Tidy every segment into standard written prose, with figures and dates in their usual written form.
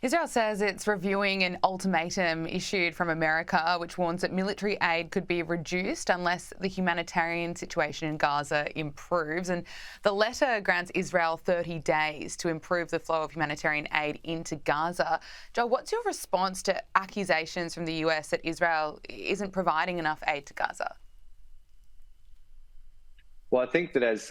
Israel says it's reviewing an ultimatum issued from America, which warns that military aid could be reduced unless the humanitarian situation in Gaza improves. And the letter grants Israel 30 days to improve the flow of humanitarian aid into Gaza. Joel, what's your response to accusations from the US that Israel isn't providing enough aid to Gaza? Well, I think that as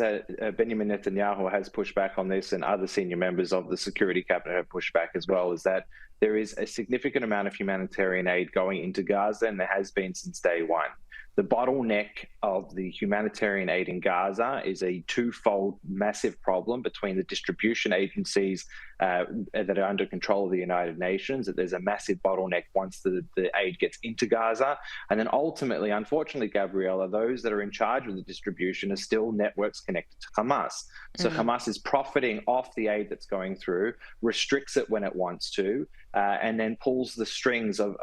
Benjamin Netanyahu has pushed back on this, and other senior members of the security cabinet have pushed back as well, is that there is a significant amount of humanitarian aid going into Gaza, and there has been since day one. The bottleneck of the humanitarian aid in Gaza is a twofold massive problem between the distribution agencies that are under control of the United Nations, that there's a massive bottleneck once the aid gets into Gaza. And then ultimately, unfortunately, Gabriella, those that are in charge of the distribution are still networks connected to Hamas. So Hamas is profiting off the aid that's going through, restricts it when it wants to, and then pulls the strings of,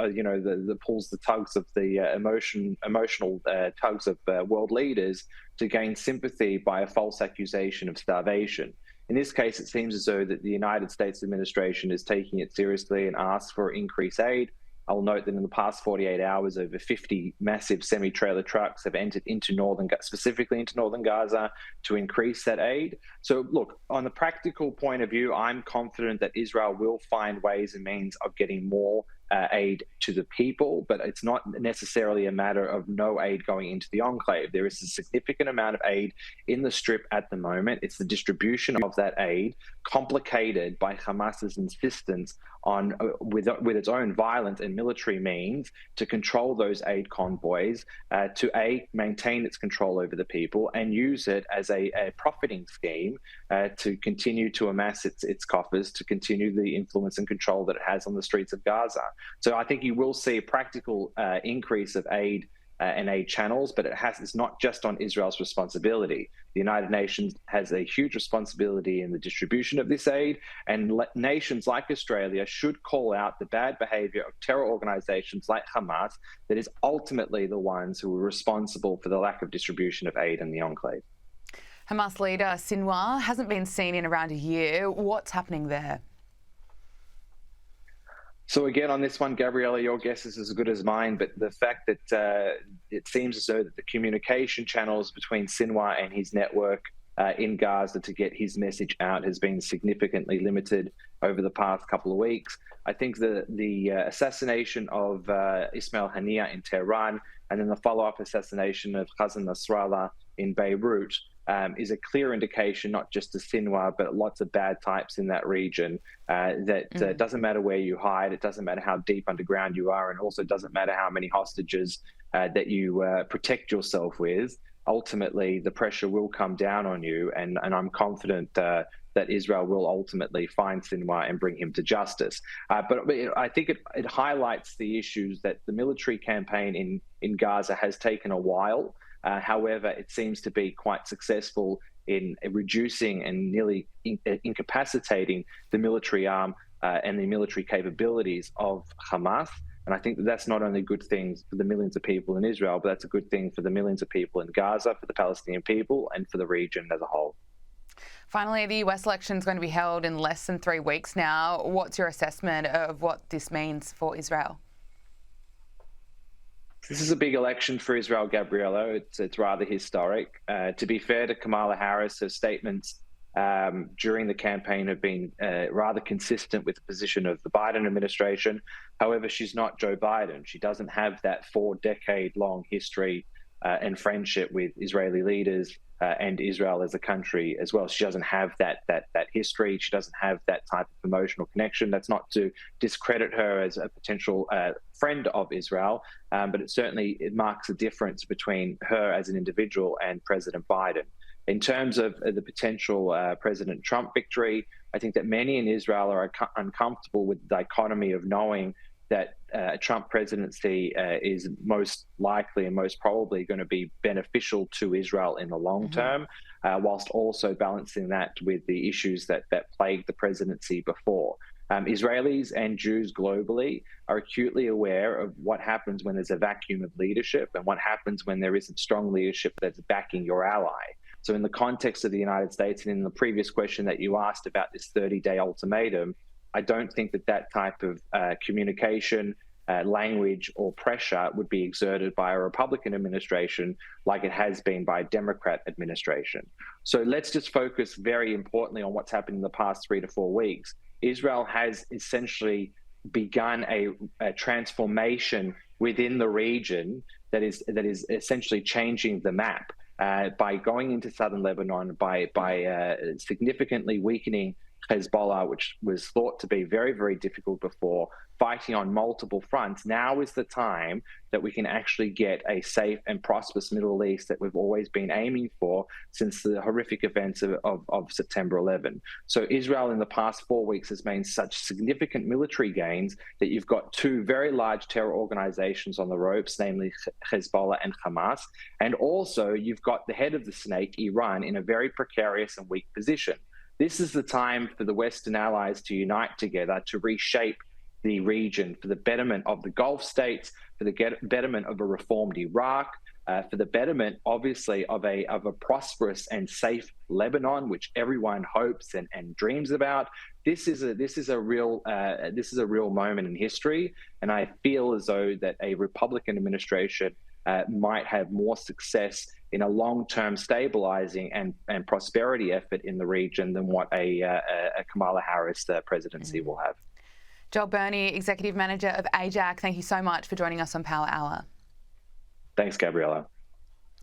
pulls the tugs of the emotional tugs of world leaders to gain sympathy by a false accusation of starvation. In this case, it seems as though that the United States administration is taking it seriously and asks for increased aid. I'll note that in the past 48 hours, over 50 massive semi-trailer trucks have entered into specifically into northern Gaza to increase that aid. So look, on the practical point of view, I'm confident that Israel will find ways and means of getting more aid to the people, but it's not necessarily a matter of no aid going into the enclave. There is a significant amount of aid in the Strip at the moment. It's the distribution of that aid, complicated by Hamas's insistence on, with its own violent and military means, to control those aid convoys, to maintain its control over the people and use it as a profiting scheme to continue to amass its coffers, to continue the influence and control that it has on the streets of Gaza. So I think you will see a practical increase of aid and aid channels, but it's not just on Israel's responsibility. The United Nations has a huge responsibility in the distribution of this aid, and nations like Australia should call out the bad behavior of terror organizations like Hamas that is ultimately the ones who are responsible for the lack of distribution of aid in the enclave. Hamas leader Sinwar hasn't been seen in around a year. What's happening there? So again, on this one, Gabriella, your guess is as good as mine, but the fact that it seems as though that the communication channels between Sinwar and his network in Gaza to get his message out has been significantly limited over the past couple of weeks. I think the assassination of Ismail Haniyeh in Tehran and then the follow-up assassination of Hassan Nasrallah in Beirut is a clear indication, not just to Sinwar, but lots of bad types in that region, that doesn't matter where you hide, it doesn't matter how deep underground you are, and also doesn't matter how many hostages that you protect yourself with. Ultimately, the pressure will come down on you, and I'm confident that Israel will ultimately find Sinwar and bring him to justice. But I think it highlights the issues that the military campaign in Gaza has taken a while. However, it seems to be quite successful in reducing and nearly incapacitating the military arm and the military capabilities of Hamas. And I think that that's not only good things for the millions of people in Israel, but that's a good thing for the millions of people in Gaza, for the Palestinian people, and for the region as a whole. Finally, the US election is going to be held in less than 3 weeks now. What's your assessment of what this means for Israel? This is a big election for Israel, Gabriella. It's rather historic. To be fair to Kamala Harris, her statements during the campaign have been rather consistent with the position of the Biden administration. However, she's not Joe Biden. She doesn't have that 4-decade-long history and friendship with Israeli leaders and Israel as a country as well. She doesn't have that history. She doesn't have that type of emotional connection. That's not to discredit her as a potential friend of Israel, but it marks a difference between her as an individual and President Biden. In terms of the potential President Trump victory, I think that many in Israel are uncomfortable with the dichotomy of knowing that a Trump presidency is most likely and most probably going to be beneficial to Israel in the long term, whilst also balancing that with the issues that plagued the presidency before. Israelis and Jews globally are acutely aware of what happens when there's a vacuum of leadership and what happens when there isn't strong leadership that's backing your ally. So in the context of the United States, and in the previous question that you asked about this 30-day ultimatum, I don't think that type of communication, language, or pressure would be exerted by a Republican administration like it has been by a Democrat administration. So let's just focus very importantly on what's happened in the past 3 to 4 weeks. Israel has essentially begun a transformation within the region that is essentially changing the map by going into southern Lebanon, by significantly weakening Hezbollah, which was thought to be very, very difficult before, fighting on multiple fronts. Now is the time that we can actually get a safe and prosperous Middle East that we've always been aiming for since the horrific events of September 11. So Israel in the past 4 weeks has made such significant military gains that you've got two very large terror organizations on the ropes, namely Hezbollah and Hamas. And also you've got the head of the snake, Iran, in a very precarious and weak position. This is the time for the Western allies to unite together to reshape the region for the betterment of the Gulf states, for the betterment of a reformed Iraq, for the betterment, obviously, of a prosperous and safe Lebanon, which everyone hopes and dreams about. This is a real moment in history, and I feel as though that a Republican administration might have more success in a long-term stabilizing and prosperity effort in the region than what a Kamala Harris presidency will have. Joel Birney, Executive Manager of AJAC, thank you so much for joining us on Power Hour. Thanks, Gabriella.